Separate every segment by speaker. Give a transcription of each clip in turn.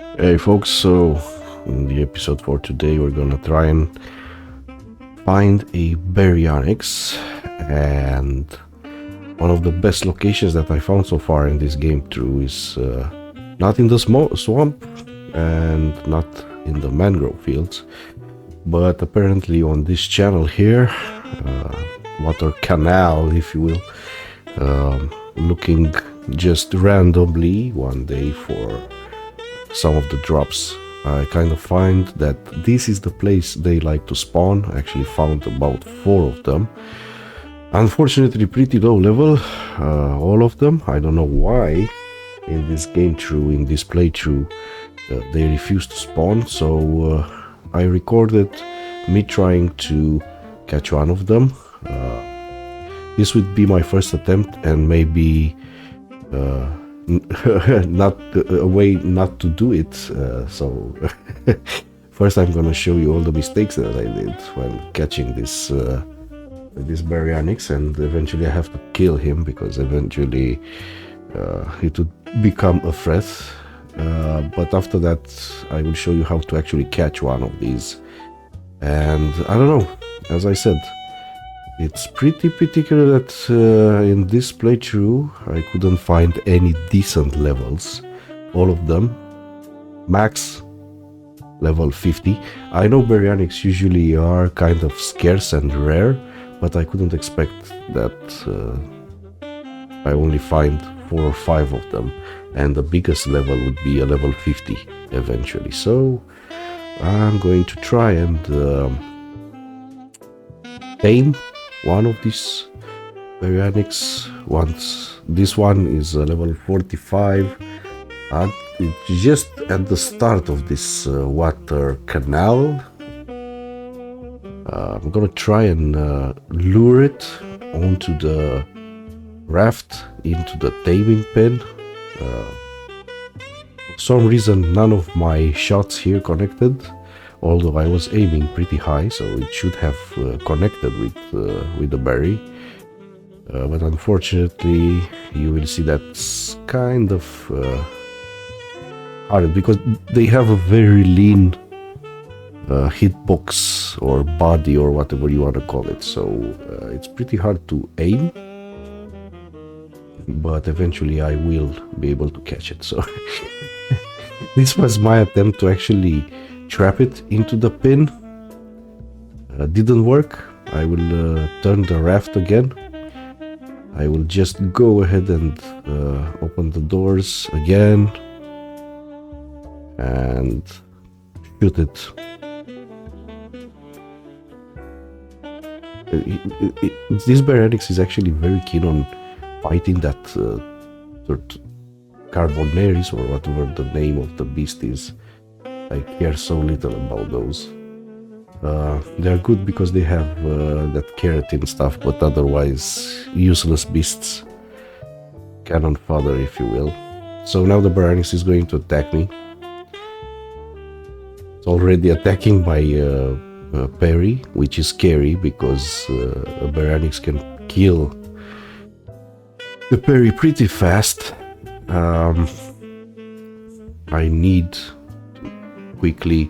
Speaker 1: Hey folks, so in the episode for today we're gonna try and find a Baryonyx, and one of the best locations that I found so far in this game through is not in the swamp and not in the mangrove fields, but apparently on this channel here, water canal if you will, looking just randomly one day for some of the drops. I kind of find that this is the place they like to spawn. I actually found about 4 of them. Unfortunately pretty low level, all of them. I don't know why in this playthrough they refuse to spawn, so I recorded me trying to catch one of them. This would be my first attempt, and maybe not a way not to do it, so first I'm gonna show you all the mistakes that I did when catching this Baryonyx, and eventually I have to kill him because eventually it would become a threat, but after that I will show you how to actually catch one of these. And I don't know, as I said, it's pretty particular that in this playthrough I couldn't find any decent levels. All of them max level 50. I know Baryonyx usually are kind of scarce and rare, but I couldn't expect that I only find 4 or 5 of them, and the biggest level would be a level 50 eventually. So I'm going to try and tame one of these Baryonyx. Once this one is level 45, and it's just at the start of this water canal. I'm gonna try and lure it onto the raft into the taming pen. For some reason none of my shots here connected, although I was aiming pretty high, so it should have connected with the berry. But unfortunately, you will see that's kind of hard because they have a very lean hitbox or body or whatever you want to call it. So it's pretty hard to aim, but eventually I will be able to catch it. So this was my attempt to actually trap it into the pin. Didn't work. I will turn the raft again. I will just go ahead and open the doors again and shoot it. This Baryonyx is actually very keen on fighting that sort of carbonaries, or whatever the name of the beast is. I care so little about those. They're good because they have that keratin stuff, but otherwise useless beasts. Cannon fodder, if you will. So now the Baryonyx is going to attack me. It's already attacking my parry, which is scary because a Baryonyx can kill the parry pretty fast. I need quickly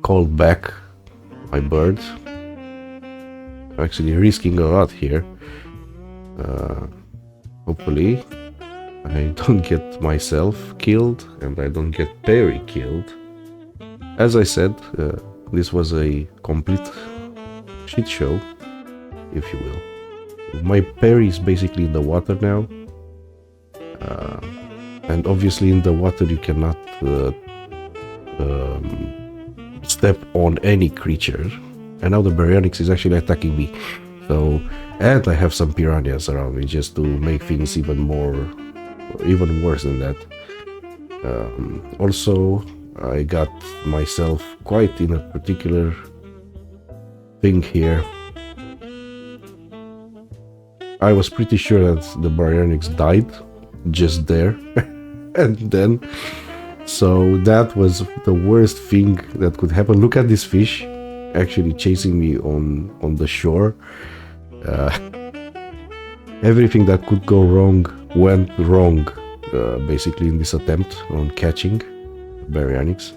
Speaker 1: call back my bird. I'm actually risking a lot here. Hopefully I don't get myself killed and I don't get Perry killed. As I said, this was a complete shit show, if you will. My Perry is basically in the water now, and obviously in the water you cannot step on any creature, and now the Baryonyx is actually attacking me. So, and I have some piranhas around me just to make things even worse than that. Also, I got myself quite in a particular thing here. I was pretty sure that the Baryonyx died just there, and then. So that was the worst thing that could happen. Look at this fish actually chasing me on the shore. Everything that could go wrong went wrong, basically, in this attempt on catching Baryonyx.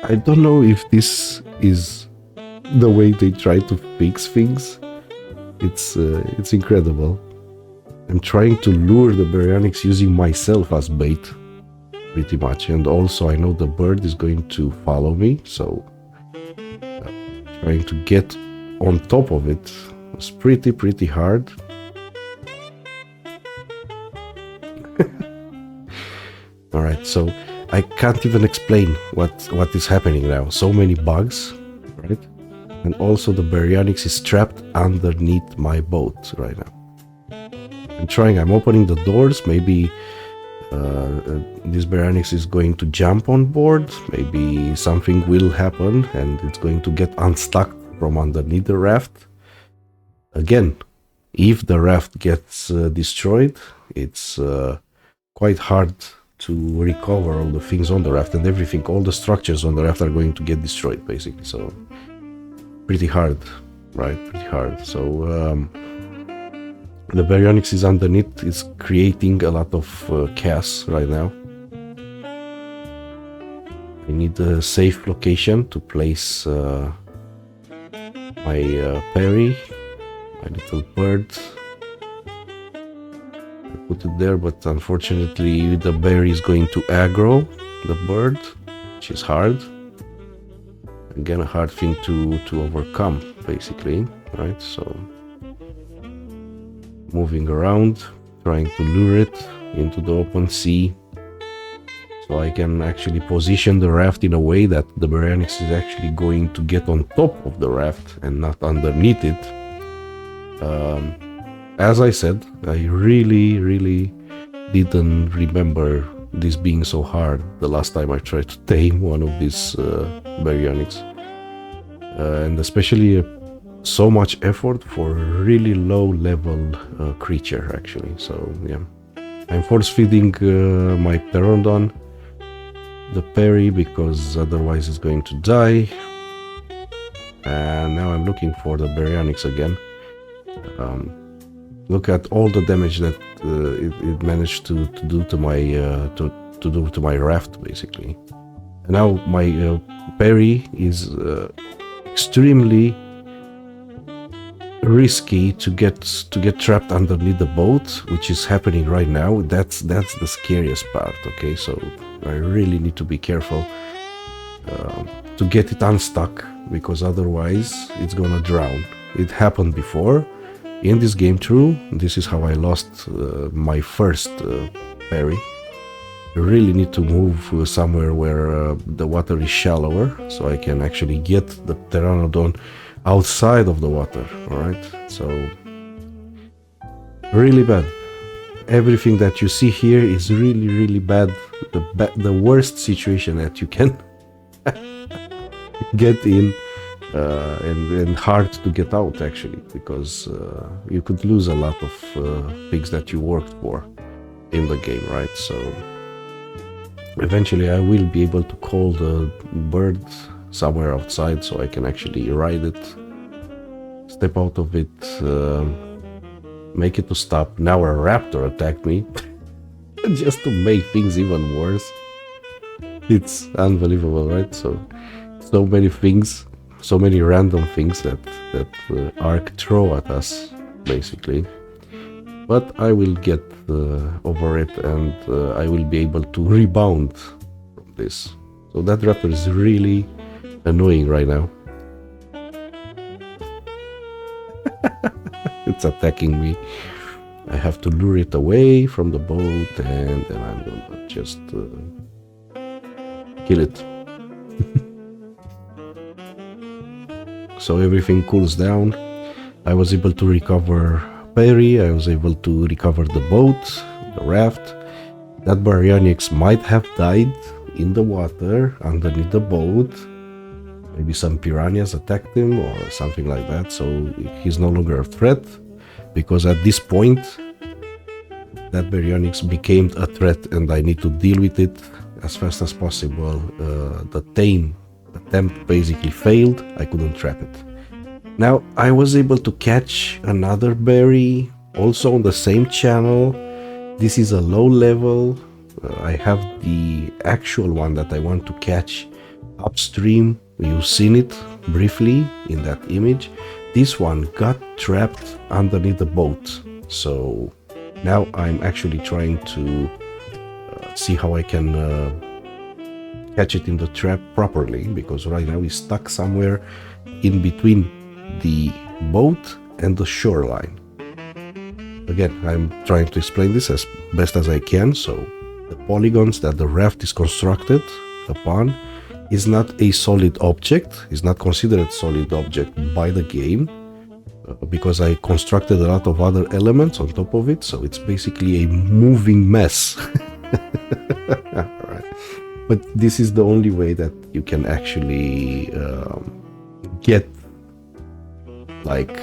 Speaker 1: I don't know if this is the way they try to fix things. It's incredible. I'm trying to lure the Baryonyx using myself as bait, pretty much. And also I know the bird is going to follow me, so trying to get on top of it was pretty hard. All right, so I can't even explain what is happening now. So many bugs, right? And also the Baryonyx is trapped underneath my boat right now. I'm opening the doors. Maybe this Baryonyx is going to jump on board. Maybe something will happen and it's going to get unstuck from underneath the raft. Again, if the raft gets destroyed, it's quite hard to recover all the things on the raft, and everything, all the structures on the raft are going to get destroyed, basically. So pretty hard, right? Pretty hard. So the Baryonyx is underneath, is creating a lot of chaos right now. I need a safe location to place my Perry, my little bird. I put it there, but unfortunately the berry is going to aggro the bird, which is hard. Again, a hard thing to overcome, basically, right? So moving around, trying to lure it into the open sea, so I can actually position the raft in a way that the Baryonyx is actually going to get on top of the raft and not underneath it. As I said, I really didn't remember this being so hard the last time I tried to tame one of these Baryonyx, and especially so much effort for a really low level creature, actually. So yeah, I'm force feeding my Pteranodon the Perry because otherwise it's going to die. And now I'm looking for the Baryonyx again. Look at all the damage that it managed to do to my raft, basically. And now my Perry is extremely risky to get trapped underneath the boat, which is happening right now. That's the scariest part. Okay, so I really need to be careful to get it unstuck, because otherwise it's gonna drown. It happened before in this game through. This is how I lost my first Perry. I really need to move somewhere where the water is shallower, so I can actually get the Pteranodon outside of the water. All right, so really bad. Everything that you see here is really bad. The worst situation that you can get in, and hard to get out, actually, because you could lose a lot of things that you worked for in the game, right? So eventually I will be able to call the bird somewhere outside so I can actually ride it, step out of it, make it to stop. Now a raptor attacked me just to make things even worse. It's unbelievable, right? So many things, so many random things that Ark throw at us, basically. But I will get over it, and I will be able to rebound from this. So that raptor is really annoying right now. It's attacking me. I have to lure it away from the boat, and then I'm gonna just kill it. So everything cools down. I was able to recover Perry. I was able to recover the boat, the raft. That Baryonyx might have died in the water underneath the boat. Maybe some piranhas attacked him or something like that, so he's no longer a threat, because at this point that Baryonyx became a threat and I need to deal with it as fast as possible. The tame attempt basically failed. I couldn't trap it. Now I was able to catch another berry also on the same channel. This is a low level I have the actual one that I want to catch upstream. You've seen it briefly in that image. This one got trapped underneath the boat. So now I'm actually trying to see how I can catch it in the trap properly, because right now he's stuck somewhere in between the boat and the shoreline. Again, I'm trying to explain this as best as I can. So the polygons that the raft is constructed upon is not a solid object, is not considered solid object by the game, because I constructed a lot of other elements on top of it, so it's basically a moving mess. Alright. But this is the only way that you can actually get like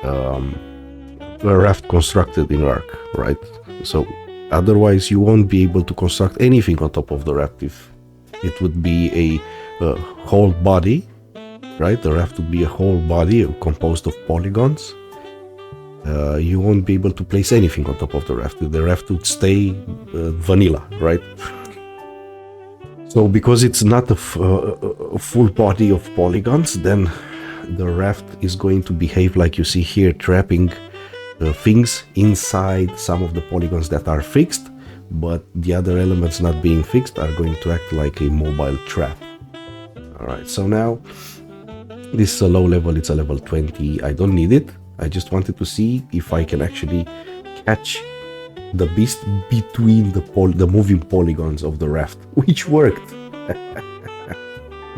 Speaker 1: a raft constructed in Ark, right? So otherwise you won't be able to construct anything on top of the raft. If it would be a whole body, right? The raft would be a whole body composed of polygons. You won't be able to place anything on top of the raft. The raft would stay vanilla, right? So because it's not a full body of polygons, then the raft is going to behave like you see here, trapping things inside some of the polygons that are fixed, but the other elements not being fixed are going to act like a mobile trap. Alright, so now this is a low level, it's a level 20. I don't need it. I just wanted to see if I can actually catch the beast between the moving polygons of the raft, which worked.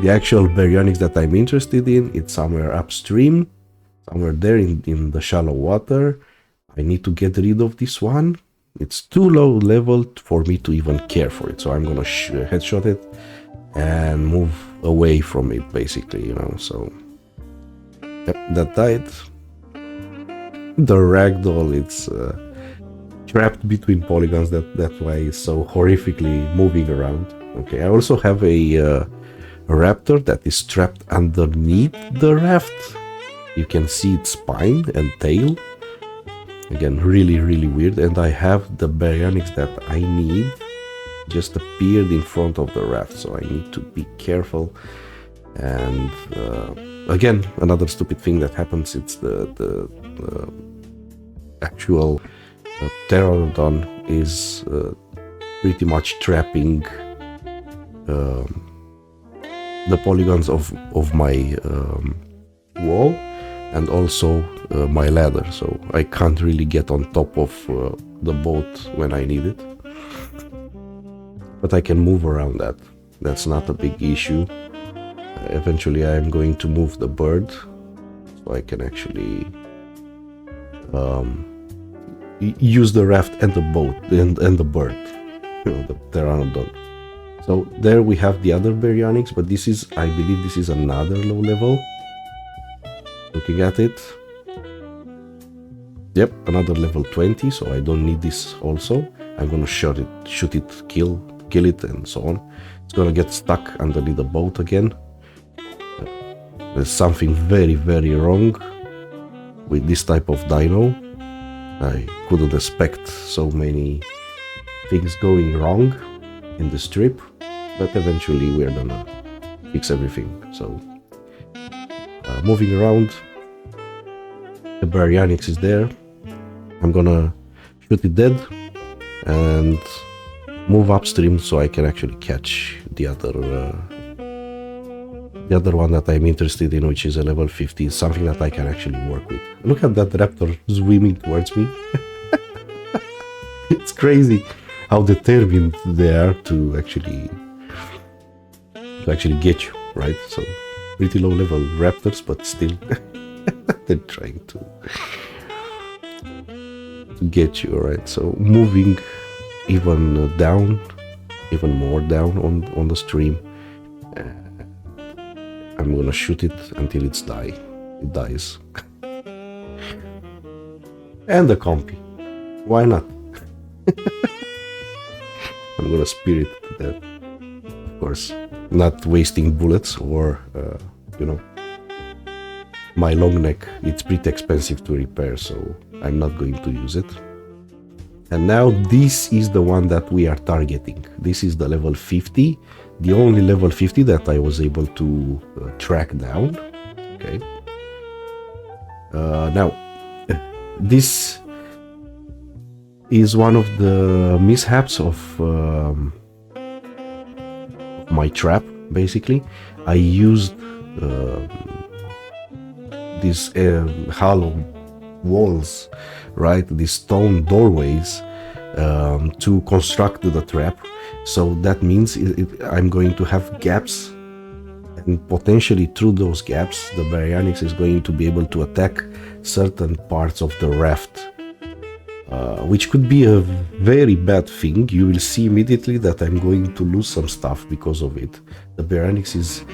Speaker 1: The actual Baryonyx that I'm interested in, it's somewhere upstream, somewhere there in the shallow water. I need to get rid of this one. It's too low level for me to even care for it, so I'm gonna headshot it and move away from it, basically, you know. So yep, that died. The ragdoll, it's trapped between polygons, that's why it's so horrifically moving around. Okay, I also have a raptor that is trapped underneath the raft. You can see its spine and tail. Again, really weird. And I have the Baryonyx that I need just appeared in front of the raft, so I need to be careful. And again, another stupid thing that happens, it's the actual pteranodon is pretty much trapping the polygons of my wall and also my ladder, so I can't really get on top of the boat when I need it, but I can move around that. That's not a big issue. Eventually I'm going to move the bird so I can actually use the raft and the boat and the bird, you know, the pteranodon. So there we have the other Baryonyx, but this is, I believe this is another low level. Looking at it, yep, another level 20, so I don't need this also. I'm gonna shoot it, kill it, and so on. It's gonna get stuck underneath the boat again. There's something very wrong with this type of dino. I couldn't expect so many things going wrong in the strip, but eventually we're gonna fix everything. So moving around, the Baryonyx is there. I'm gonna shoot it dead and move upstream so I can actually catch the other one that I'm interested in, which is a level 50, something that I can actually work with. Look at that raptor swimming towards me. It's crazy how determined they are to actually get you, right? So pretty low level raptors, but still they're trying to get you, right? So moving even more down on the stream. I'm gonna shoot it until it dies. And the compy, why not? I'm gonna spear it to death, of course, not wasting bullets or you know, my long neck, it's pretty expensive to repair, so I'm not going to use it. And now this is the one that we are targeting. This is the level 50, the only level 50 that I was able to track down. Okay. Now, this is one of the mishaps of my trap. Basically, I used these hollow walls, right, these stone doorways, to construct the trap. So that means I'm going to have gaps, and potentially through those gaps the Baryonyx is going to be able to attack certain parts of the raft, which could be a very bad thing. You will see immediately that I'm going to lose some stuff because of it. The Baryonyx is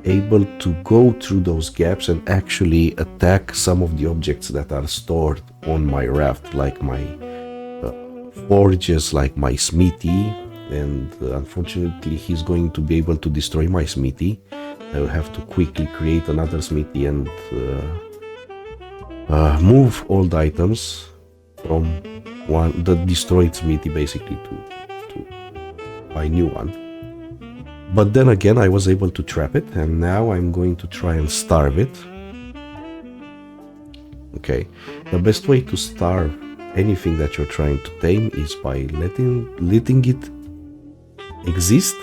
Speaker 1: able to go through those gaps and actually attack some of the objects that are stored on my raft, like my forges, like my smithy, and unfortunately he's going to be able to destroy my smithy. I will have to quickly create another smithy and move all the items from the destroyed smithy basically to my new one. But then again, I was able to trap it, and now I'm going to try and starve it. Okay, the best way to starve anything that you're trying to tame is by letting it exist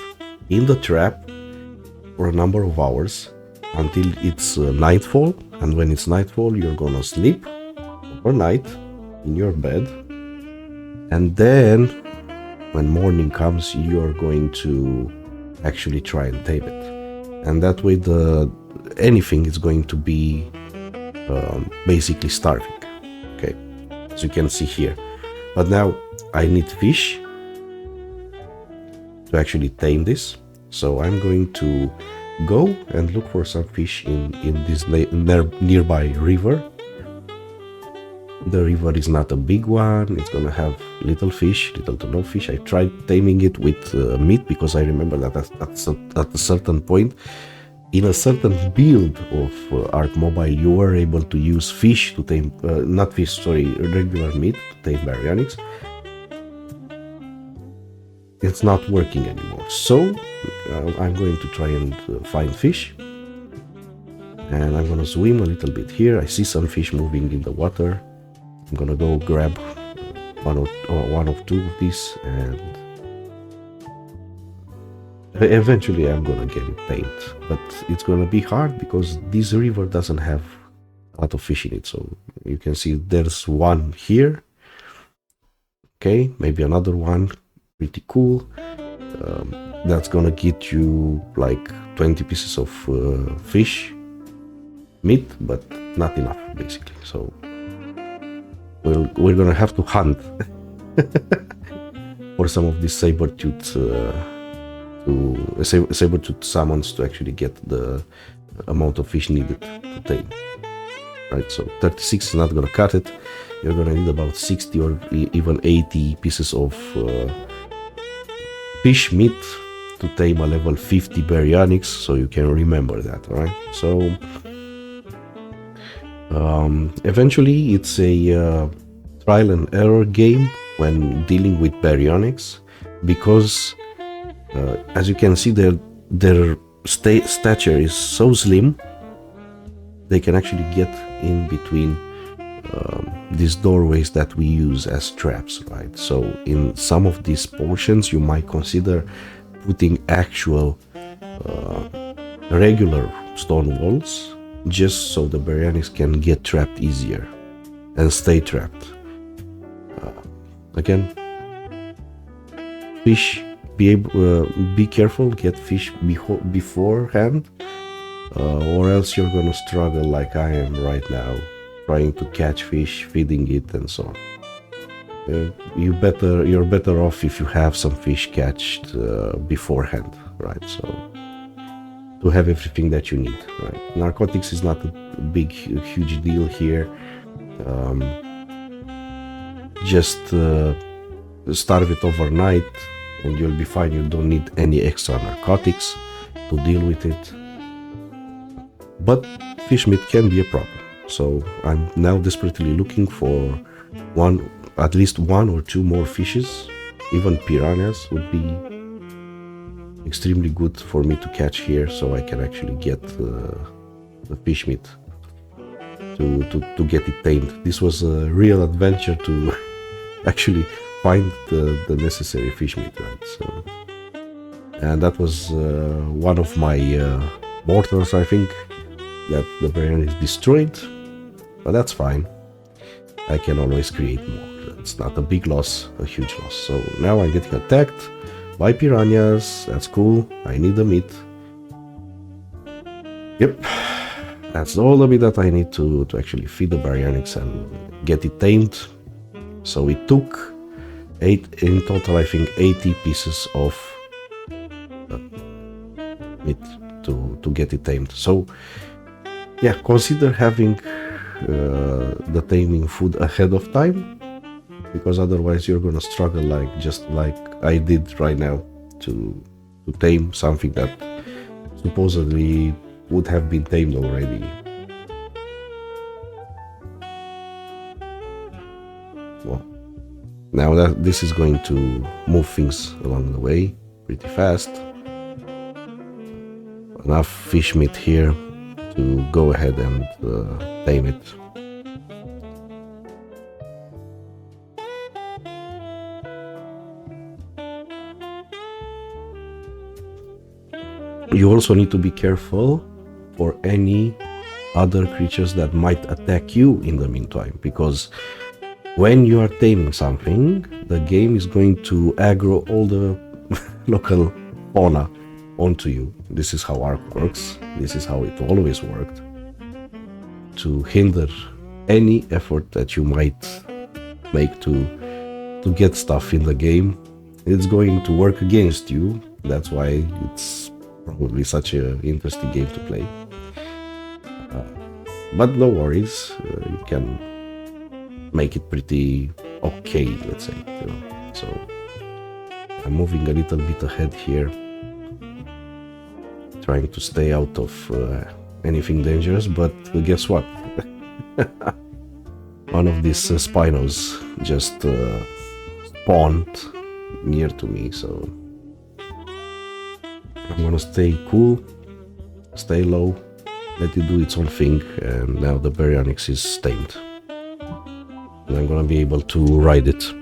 Speaker 1: in the trap for a number of hours until it's nightfall. And when it's nightfall, you're gonna sleep overnight in your bed, and then when morning comes, you're going to actually try and tame it, and that way anything is going to be basically starving. Okay, as you can see here. But now I need fish to actually tame this, so I'm going to go and look for some fish in this nearby river. The river is not a big one, it's gonna have little to no fish. I tried taming it with meat because I remember that at a certain point, in a certain build of Ark Mobile, you were able to use fish to tame, regular meat to tame Baryonyx. It's not working anymore, so I'm going to try and find fish. And I'm gonna swim a little bit here. I see some fish moving in the water. I'm gonna go grab one or two of these, and eventually I'm gonna get it tamed. But it's gonna be hard because this river doesn't have a lot of fish in it. So you can see there's one here. Okay, maybe another one, pretty cool. That's gonna get you like 20 pieces of fish meat, but not enough basically. So we're gonna have to hunt for some of these saber-tooth salmons to actually get the amount of fish needed to tame. Right, so 36 is not gonna cut it. You're gonna need about 60 or even 80 pieces of fish meat to tame a level 50 Baryonyx, so you can remember that, right? So eventually it's a trial and error game when dealing with Baryonyx, because as you can see, their stature is so slim, they can actually get in between these doorways that we use as traps, right? So in some of these portions you might consider putting actual regular stone walls, just so the Baryonyx can get trapped easier and stay trapped. Again, fish, be careful, get fish beforehand, or else you're gonna struggle like I am right now, trying to catch fish, feeding it, and so on. You're better off if you have some fish catched beforehand, right? So to have everything that you need, right? Narcotics is not a big, huge deal here. Just starve it overnight and you'll be fine. You don't need any extra narcotics to deal with it. But fish meat can be a problem. So I'm now desperately looking for one at least one or two more fishes. Even piranhas would be extremely good for me to catch here, so I can actually get the fish meat to get it tamed. This was a real adventure to actually find the necessary fish meat, right? So, and that was one of my mortals, I think, that the Baryonyx destroyed, but that's fine. I can always create more. It's not a big loss, a huge loss. So now I'm getting attacked by piranhas. That's cool. I need the meat. Yep. That's all the meat that I need to actually feed the Baryonyx and get it tamed. So it took in total, I think, 80 pieces of meat to get it tamed. So yeah, consider having the taming food ahead of time, because otherwise you're gonna struggle just like I did right now to tame something that supposedly would have been tamed already. Well, now that this is going to move things along the way pretty fast. Enough fish meat here to go ahead and tame it. You also need to be careful for any other creatures that might attack you in the meantime, because when you are taming something, the game is going to aggro all the local fauna onto you. This is how Ark works. This is how it always worked, to hinder any effort that you might make to get stuff in the game. It's going to work against you. That's why it's probably such an interesting game to play. But no worries, you can make it pretty okay, let's say. So I'm moving a little bit ahead here, trying to stay out of anything dangerous, but guess what? One of these Spinos just spawned near to me, so I'm gonna stay cool, stay low, let it do its own thing, and now the Baryonyx is tamed. And I'm gonna be able to ride it.